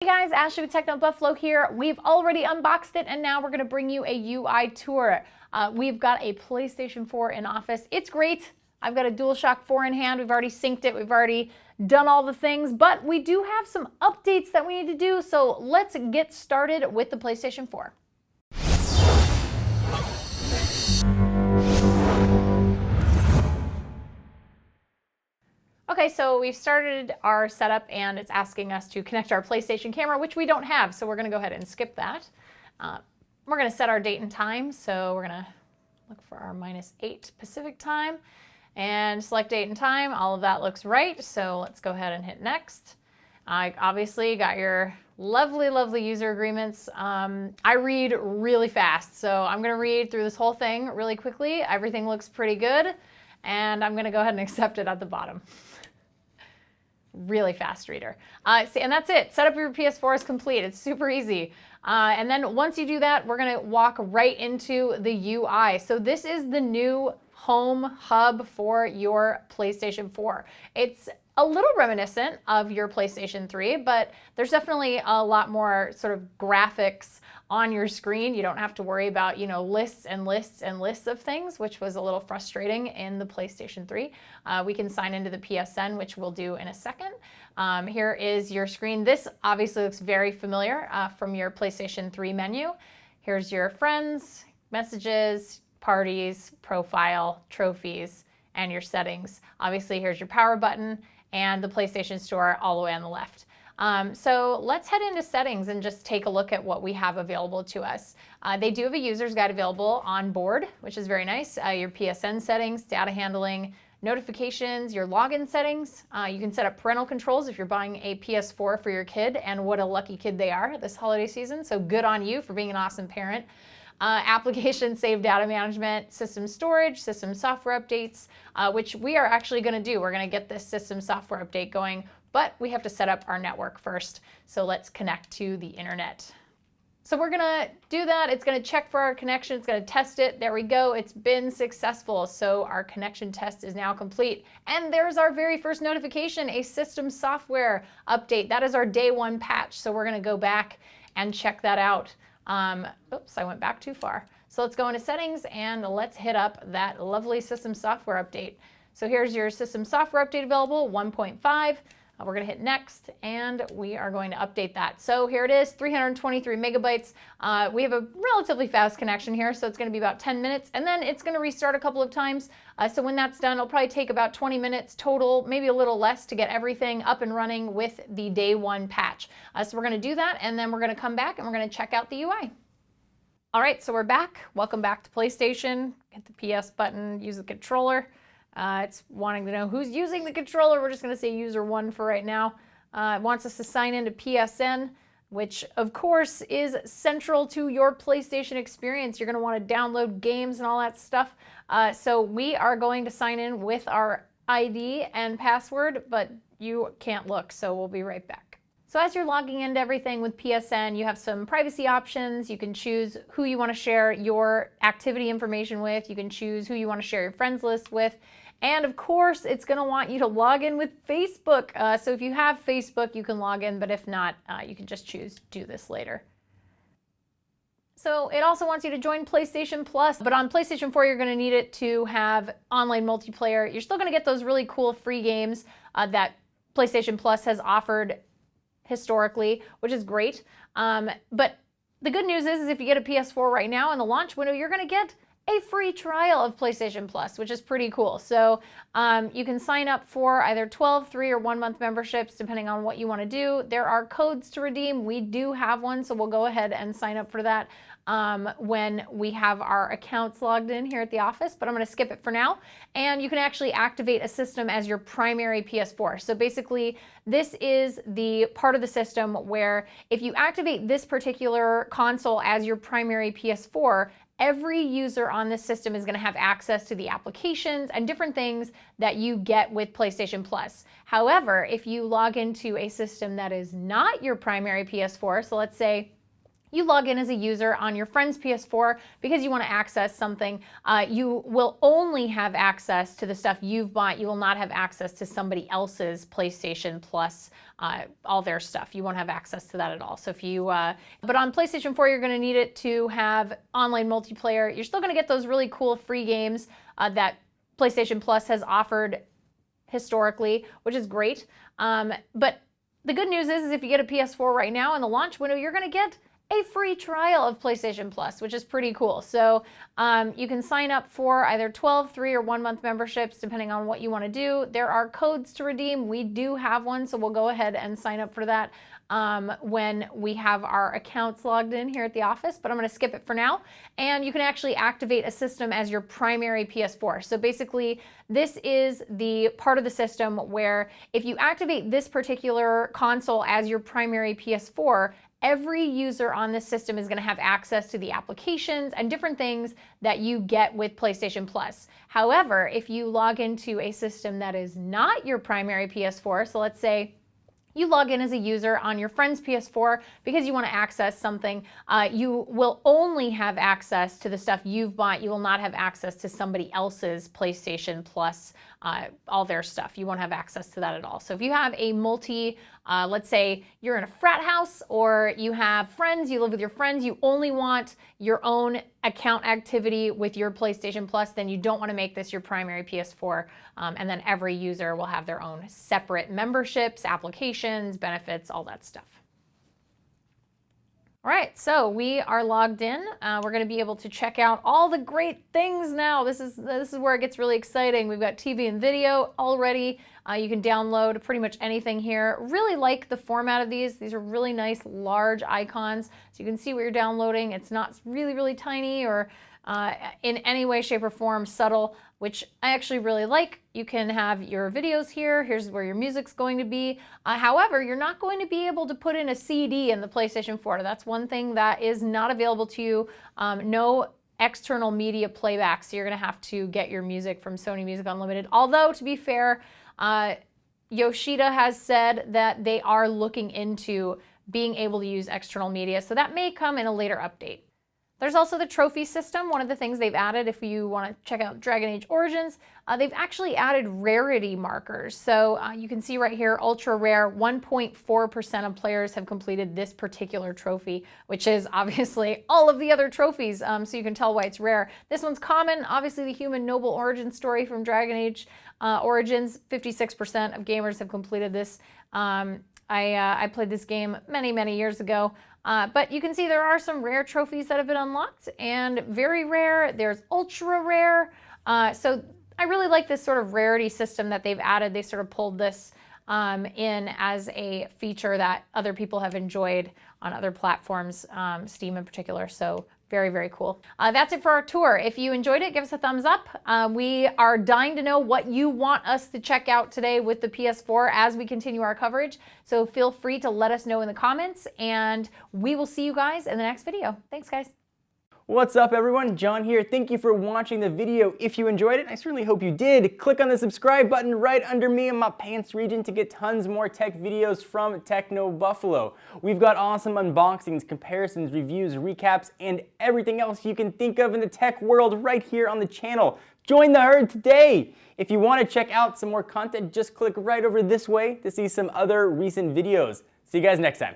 Hey guys, Ashley with Techno Buffalo here. We've already unboxed it and now we're going to bring you a UI tour. We've got a PlayStation 4 in office. It's great. I've got a DualShock 4 in hand. We've already synced it. We've already done all the things, but we do have some updates that we need to do. So let's get started with the PlayStation 4. Okay, so we've started our setup and it's asking us to connect our PlayStation camera, which we don't have, so we're gonna go ahead and skip that. We're gonna set our date and time, so we're gonna look for our -8 Pacific time and select date and time. All of that looks right, so let's go ahead and hit next. I obviously got your lovely, lovely user agreements. I read really fast, so I'm gonna read through this whole thing really quickly. Everything looks pretty good, and I'm gonna go ahead and accept it at the bottom. Really fast reader. And that's it. Setup of your PS4 is complete. It's super easy. And then once you do that, we're going to walk right into the UI. So this is the new home hub for your PlayStation 4. It's a little reminiscent of your PlayStation 3, but there's definitely a lot more sort of graphics on your screen. You don't have to worry about, lists and lists and lists of things, which was a little frustrating in the PlayStation 3. We can sign into the PSN, which we'll do in a second. Here is your screen. This obviously looks very familiar from your PlayStation 3 menu. Here's your friends, messages, parties, profile, trophies, and your settings. Obviously, here's your power button and the PlayStation Store all the way on the left. So let's head into settings and just take a look at what we have available to us. They do have a user's guide available on board, which is very nice. Your PSN settings, data handling, notifications, your login settings. You can set up parental controls if you're buying a PS4 for your kid, and what a lucky kid they are this holiday season. So good on you for being an awesome parent. Application save data management, system storage, system software updates, which we are actually going to do. We're going to get this system software update going, but we have to set up our network first. So let's connect to the internet. So we're going to do that. It's going to check for our connection. It's going to test it. There we go. It's been successful. So our connection test is now complete. And there's our very first notification, a system software update. That is our day one patch. So we're going to go back and check that out. Oops, I went back too far. So let's go into settings and let's hit up that lovely system software update. So here's your system software update available, 1.5. We're going to hit next and we are going to update that. So here it is, 323 megabytes. We have a relatively fast connection here, so it's going to be about 10 minutes and then it's going to restart a couple of times. So when that's done, it'll probably take about 20 minutes total, maybe a little less, to get everything up and running with the day one patch. So we're going to do that and then we're going to come back and we're going to check out the UI. All right, so we're back. Welcome back to PlayStation. Hit the PS button, use the controller. It's wanting to know who's using the controller. We're just going to say user 1 for right now. It wants us to sign into PSN, which of course is central to your PlayStation experience. You're going to want to download games and all that stuff. So we are going to sign in with our ID and password, but you can't look, so we'll be right back. So as you're logging into everything with PSN, you have some privacy options. You can choose who you want to share your activity information with. You can choose who you want to share your friends list with. And of course, it's going to want you to log in with Facebook. So if you have Facebook, you can log in, but if not, you can just choose do this later. So it also wants you to join PlayStation Plus, but on PlayStation 4, you're going to need it to have online multiplayer. You're still going to get those really cool free games that PlayStation Plus has offered historically, which is great. But the good news is if you get a PS4 right now in the launch window, you're going to get a free trial of PlayStation Plus, which is pretty cool. So you can sign up for either 12, 3, or 1 month memberships, depending on what you want to do. There are codes to redeem. We do have one, so we'll go ahead and sign up for that when we have our accounts logged in here at the office, but I'm going to skip it for now. And you can actually activate a system as your primary PS4. So basically, this is the part of the system where if you activate this particular console as your primary PS4, every user on this system is going to have access to the applications and different things that you get with PlayStation Plus. However, if you log into a system that is not your primary PS4, so let's say you log in as a user on your friend's PS4 because you want to access something. You will only have access to the stuff you've bought. You will not have access to somebody else's PlayStation Plus, all their stuff. You won't have access to that at all. So if you, but on PlayStation 4, you're going to need it to have online multiplayer. You're still going to get those really cool free games that PlayStation Plus has offered historically, which is great. But the good news is if you get a PS4 right now in the launch window, you're going to get a free trial of PlayStation Plus, which is pretty cool. So you can sign up for either 12, 3, or 1 month memberships, depending on what you want to do. There are codes to redeem. We do have one, so we'll go ahead and sign up for that when we have our accounts logged in here at the office, but I'm going to skip it for now. And you can actually activate a system as your primary PS4. So basically, this is the part of the system where if you activate this particular console as your primary PS4, every user on this system is going to have access to the applications and different things that you get with PlayStation Plus. However, if you log into a system that is not your primary PS4, so let's say you log in as a user on your friend's PS4 because you want to access something, you will only have access to the stuff you've bought. You will not have access to somebody else's PlayStation Plus, all their stuff. You won't have access to that at all. So if you have a let's say you're in a frat house or you have friends, you live with your friends, you only want your own account activity with your PlayStation Plus, then you don't want to make this your primary PS4. And then every user will have their own separate memberships, applications, benefits, all that stuff. All right, so we are logged in. We're going to be able to check out all the great things now. This is where it gets really exciting. We've got TV and video already. You can download pretty much anything here. Really like the format of these. These are really nice, large icons, so you can see what you're downloading. It's not really, really tiny or in any way, shape, or form subtle, which I actually really like. You can have your videos here. Here's where your music's going to be. However, you're not going to be able to put in a CD in the PlayStation 4. That's one thing that is not available to you. No external media playback, so you're going to have to get your music from Sony Music Unlimited. Although, to be fair, Yoshida has said that they are looking into being able to use external media, so that may come in a later update. There's also the trophy system. One of the things they've added, if you want to check out Dragon Age Origins, they've actually added rarity markers. So you can see right here, ultra rare, 1.4% of players have completed this particular trophy, which is obviously all of the other trophies, so you can tell why it's rare. This one's common, obviously the human noble origin story from Dragon Age Origins. 56% of gamers have completed this. I played this game many, many years ago. But you can see there are some rare trophies that have been unlocked, and very rare, there's ultra rare. So I really like this sort of rarity system that they've added. They sort of pulled this in as a feature that other people have enjoyed on other platforms, Steam in particular. So very, very cool. That's it for our tour. If you enjoyed it, give us a thumbs up. We are dying to know what you want us to check out today with the PS4 as we continue our coverage. So feel free to let us know in the comments, and we will see you guys in the next video. Thanks, guys. What's up, everyone? John here. Thank you for watching the video. If you enjoyed it, I certainly hope you did. Click on the subscribe button right under me in my pants region to get tons more tech videos from Techno Buffalo. We've got awesome unboxings, comparisons, reviews, recaps, and everything else you can think of in the tech world right here on the channel. Join the herd today. If you want to check out some more content, just click right over this way to see some other recent videos. See you guys next time.